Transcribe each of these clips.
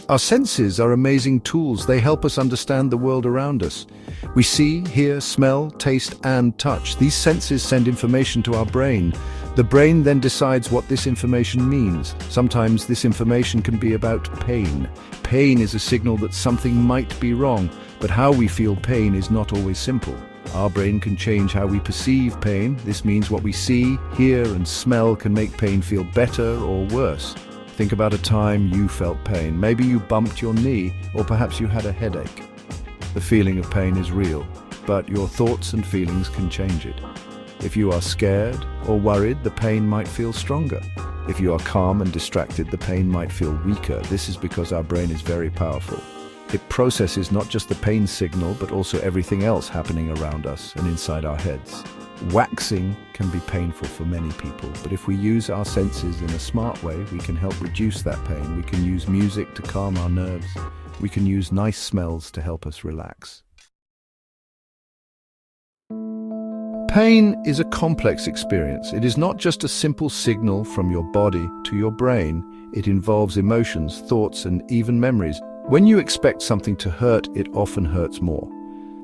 Our senses are amazing tools. They help us understand the world around us. We see, hear, smell, taste, and touch. These senses send information to our brain. The brain then decides what this information means. Sometimes this information can be about pain. Pain is a signal that something might be wrong, but how we feel pain is not always simple. Our brain can change how we perceive pain. This means what we see, hear, and smell can make pain feel better or worse. Think about a time you felt pain. Maybe you bumped your knee, or perhaps you had a headache. The feeling of pain is real, but your thoughts and feelings can change it. If you are scared or worried, the pain might feel stronger. If you are calm and distracted, the pain might feel weaker. This is because our brain is very powerful. It processes not just the pain signal, but also everything else happening around us and inside our heads. Waxing can be painful for many people, but if we use our senses in a smart way, we can help reduce that pain. We can use music to calm our nerves. We can use nice smells to help us relax. Pain is a complex experience. It is not just a simple signal from your body to your brain. It involves emotions, thoughts, and even memories. When you expect something to hurt, it often hurts more.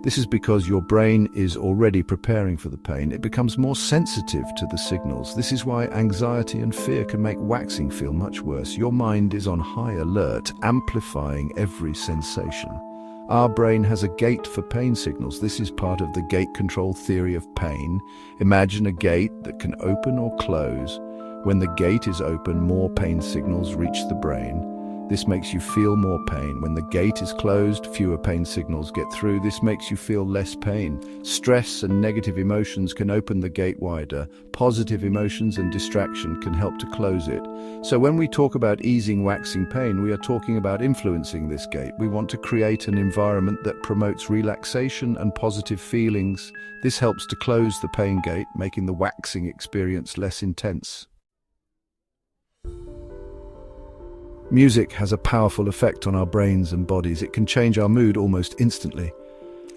This is because your brain is already preparing for the pain. It becomes more sensitive to the signals. This is why anxiety and fear can make waxing feel much worse. Your mind is on high alert, amplifying every sensation. Our brain has a gate for pain signals. This is part of the gate control theory of pain. Imagine a gate that can open or close. When the gate is open, more pain signals reach the brain. This makes you feel more pain. When the gate is closed, fewer pain signals get through. This makes you feel less pain. Stress and negative emotions can open the gate wider. Positive emotions and distraction can help to close it. So when we talk about easing waxing pain, we are talking about influencing this gate. We want to create an environment that promotes relaxation and positive feelings. This helps to close the pain gate, making the waxing experience less intense. Music has a powerful effect on our brains and bodies. It can change our mood almost instantly.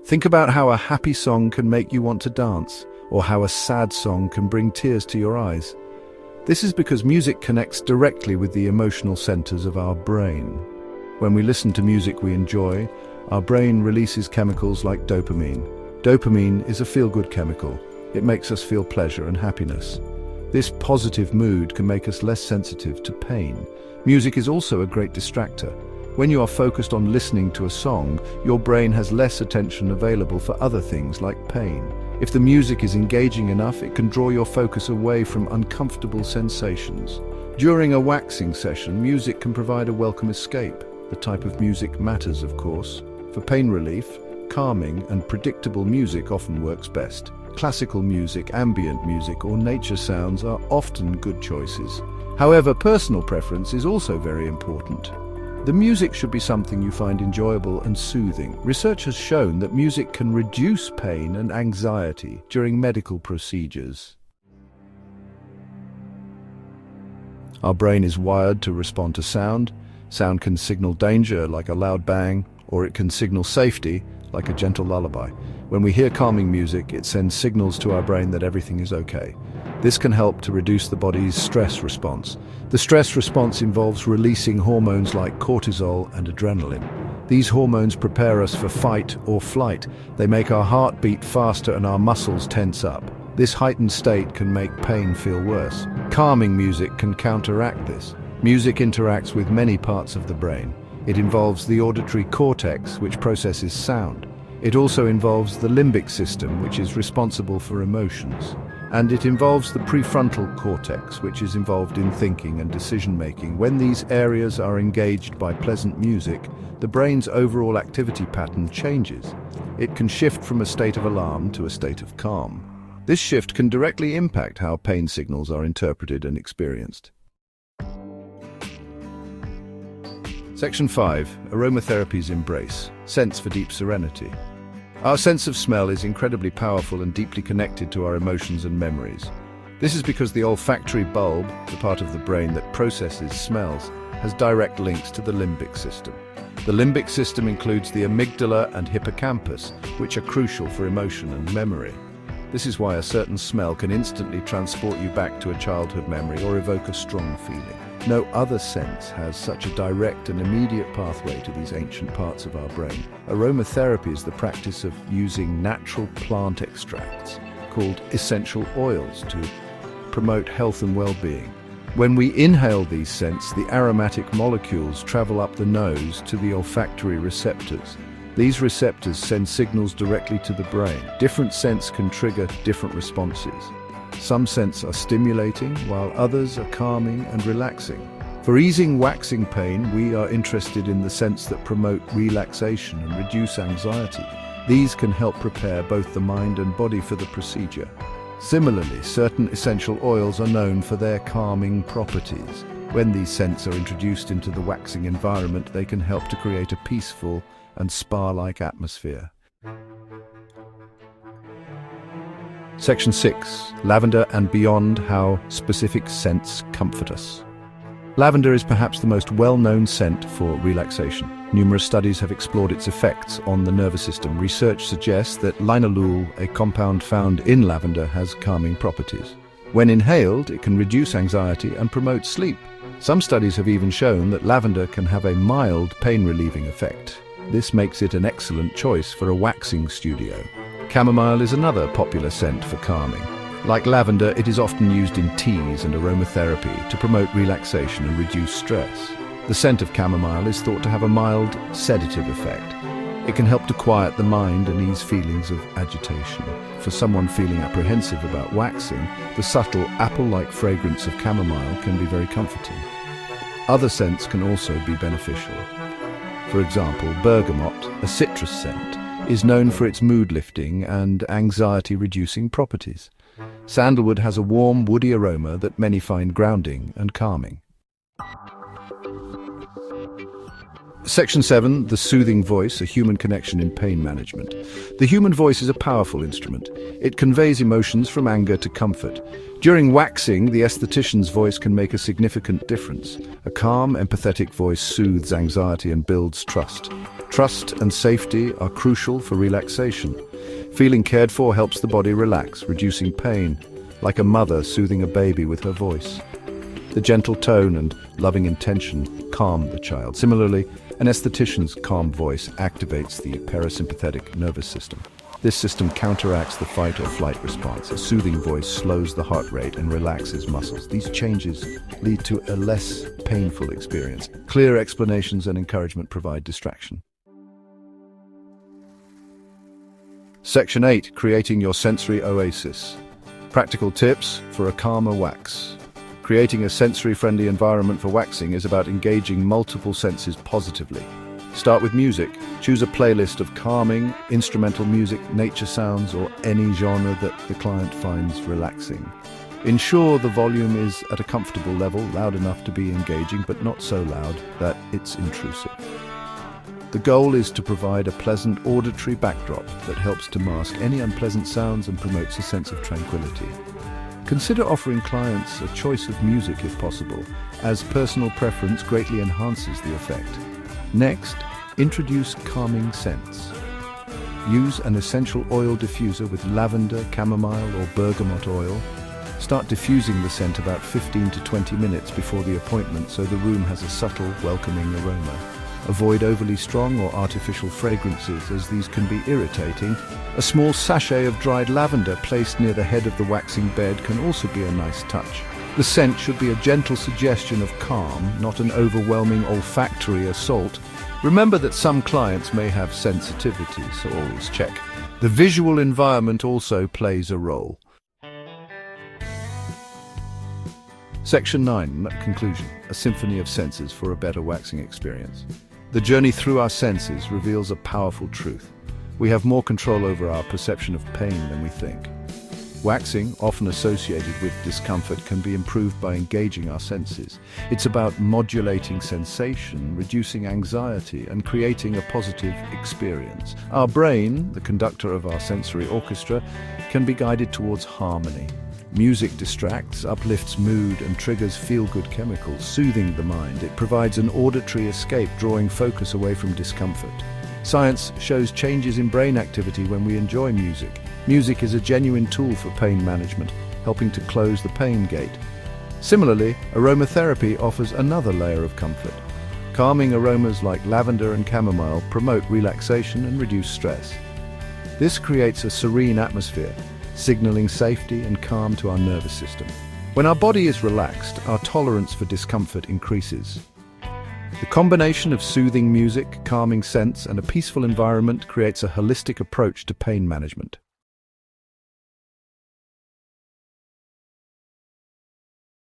Think about how a happy song can make you want to dance, or how a sad song can bring tears to your eyes. This is because music connects directly with the emotional centers of our brain. When we listen to music we enjoy, our brain releases chemicals like dopamine. Dopamine is a feel-good chemical. It makes us feel pleasure and happiness. This positive mood can make us less sensitive to pain. Music is also a great distractor. When you are focused on listening to a song, your brain has less attention available for other things like pain. If the music is engaging enough, it can draw your focus away from uncomfortable sensations. During a waxing session, music can provide a welcome escape. The type of music matters, of course. For pain relief, calming and predictable music often works best. Classical music, ambient music, or nature sounds are often good choices. However, personal preference is also very important. The music should be something you find enjoyable and soothing. Research has shown that music can reduce pain and anxiety during medical procedures. Our brain is wired to respond to sound. Sound can signal danger, like a loud bang, or it can signal safety, like a gentle lullaby. When we hear calming music, it sends signals to our brain that everything is okay. This can help to reduce the body's stress response. The stress response involves releasing hormones like cortisol and adrenaline. These hormones prepare us for fight or flight. They make our heart beat faster and our muscles tense up. This heightened state can make pain feel worse. Calming music can counteract this. Music interacts with many parts of the brain. It involves the auditory cortex, which processes sound. It also involves the limbic system, which is responsible for emotions. And it involves the prefrontal cortex, which is involved in thinking and decision-making. When these areas are engaged by pleasant music, the brain's overall activity pattern changes. It can shift from a state of alarm to a state of calm. This shift can directly impact how pain signals are interpreted and experienced. Section 5. Aromatherapy's embrace. Sense for deep serenity. Our sense of smell is incredibly powerful and deeply connected to our emotions and memories. This is because the olfactory bulb, the part of the brain that processes smells, has direct links to the limbic system. The limbic system includes the amygdala and hippocampus, which are crucial for emotion and memory. This is why a certain smell can instantly transport you back to a childhood memory or evoke a strong feeling. No other sense has such a direct and immediate pathway to these ancient parts of our brain. Aromatherapy is the practice of using natural plant extracts, called essential oils, to promote health and well-being. When we inhale these scents, the aromatic molecules travel up the nose to the olfactory receptors. These receptors send signals directly to the brain. Different scents can trigger different responses. Some scents are stimulating, while others are calming and relaxing. For easing waxing pain, we are interested in the scents that promote relaxation and reduce anxiety. These can help prepare both the mind and body for the procedure. Similarly, certain essential oils are known for their calming properties. When these scents are introduced into the waxing environment, they can help to create a peaceful and spa-like atmosphere. Section 6. Lavender and beyond: how specific scents comfort us. Lavender is perhaps the most well-known scent for relaxation. Numerous studies have explored its effects on the nervous system. Research suggests that linalool, a compound found in lavender, has calming properties. When inhaled, it can reduce anxiety and promote sleep. Some studies have even shown that lavender can have a mild pain-relieving effect. This makes it an excellent choice for a waxing studio. Chamomile is another popular scent for calming. Like lavender, it is often used in teas and aromatherapy to promote relaxation and reduce stress. The scent of chamomile is thought to have a mild sedative effect. It can help to quiet the mind and ease feelings of agitation. For someone feeling apprehensive about waxing, the subtle apple-like fragrance of chamomile can be very comforting. Other scents can also be beneficial. For example, bergamot, a citrus scent, is known for its mood-lifting and anxiety-reducing properties. Sandalwood has a warm, woody aroma that many find grounding and calming. Section 7. The soothing voice: a human connection in pain management. The human voice is a powerful instrument. It conveys emotions from anger to comfort. During waxing, the esthetician's voice can make a significant difference. A calm, empathetic voice soothes anxiety and builds trust. Trust and safety are crucial for relaxation. Feeling cared for helps the body relax, reducing pain, like a mother soothing a baby with her voice. The gentle tone and loving intention calm the child. Similarly, an esthetician's calm voice activates the parasympathetic nervous system. This system counteracts the fight or flight response. A soothing voice slows the heart rate and relaxes muscles. These changes lead to a less painful experience. Clear explanations and encouragement provide distraction. Section 8. Creating your sensory oasis. Practical tips for a calmer wax. Creating a sensory-friendly environment for waxing is about engaging multiple senses positively. Start with music. Choose a playlist of calming, instrumental music, nature sounds, or any genre that the client finds relaxing. Ensure the volume is at a comfortable level, loud enough to be engaging, but not so loud that it's intrusive. The goal is to provide a pleasant auditory backdrop that helps to mask any unpleasant sounds and promotes a sense of tranquility. Consider offering clients a choice of music if possible, as personal preference greatly enhances the effect. Next, introduce calming scents. Use an essential oil diffuser with lavender, chamomile, or bergamot oil. Start diffusing the scent about 15 to 20 minutes before the appointment so the room has a subtle, welcoming aroma. Avoid overly strong or artificial fragrances, as these can be irritating. A small sachet of dried lavender placed near the head of the waxing bed can also be a nice touch. The scent should be a gentle suggestion of calm, not an overwhelming olfactory assault. Remember that some clients may have sensitivities, so always check. The visual environment also plays a role. Section 9. Conclusion. A symphony of senses for a better waxing experience. The journey through our senses reveals a powerful truth. We have more control over our perception of pain than we think. Waxing, often associated with discomfort, can be improved by engaging our senses. It's about modulating sensation, reducing anxiety, and creating a positive experience. Our brain, the conductor of our sensory orchestra, can be guided towards harmony. Music distracts, uplifts mood, and triggers feel-good chemicals, soothing the mind. It provides an auditory escape, drawing focus away from discomfort. Science shows changes in brain activity when we enjoy music. Music is a genuine tool for pain management, helping to close the pain gate. Similarly, aromatherapy offers another layer of comfort. Calming aromas like lavender and chamomile promote relaxation and reduce stress. This creates a serene atmosphere, signaling safety and calm to our nervous system. When our body is relaxed, our tolerance for discomfort increases. The combination of soothing music, calming scents, and a peaceful environment creates a holistic approach to pain management.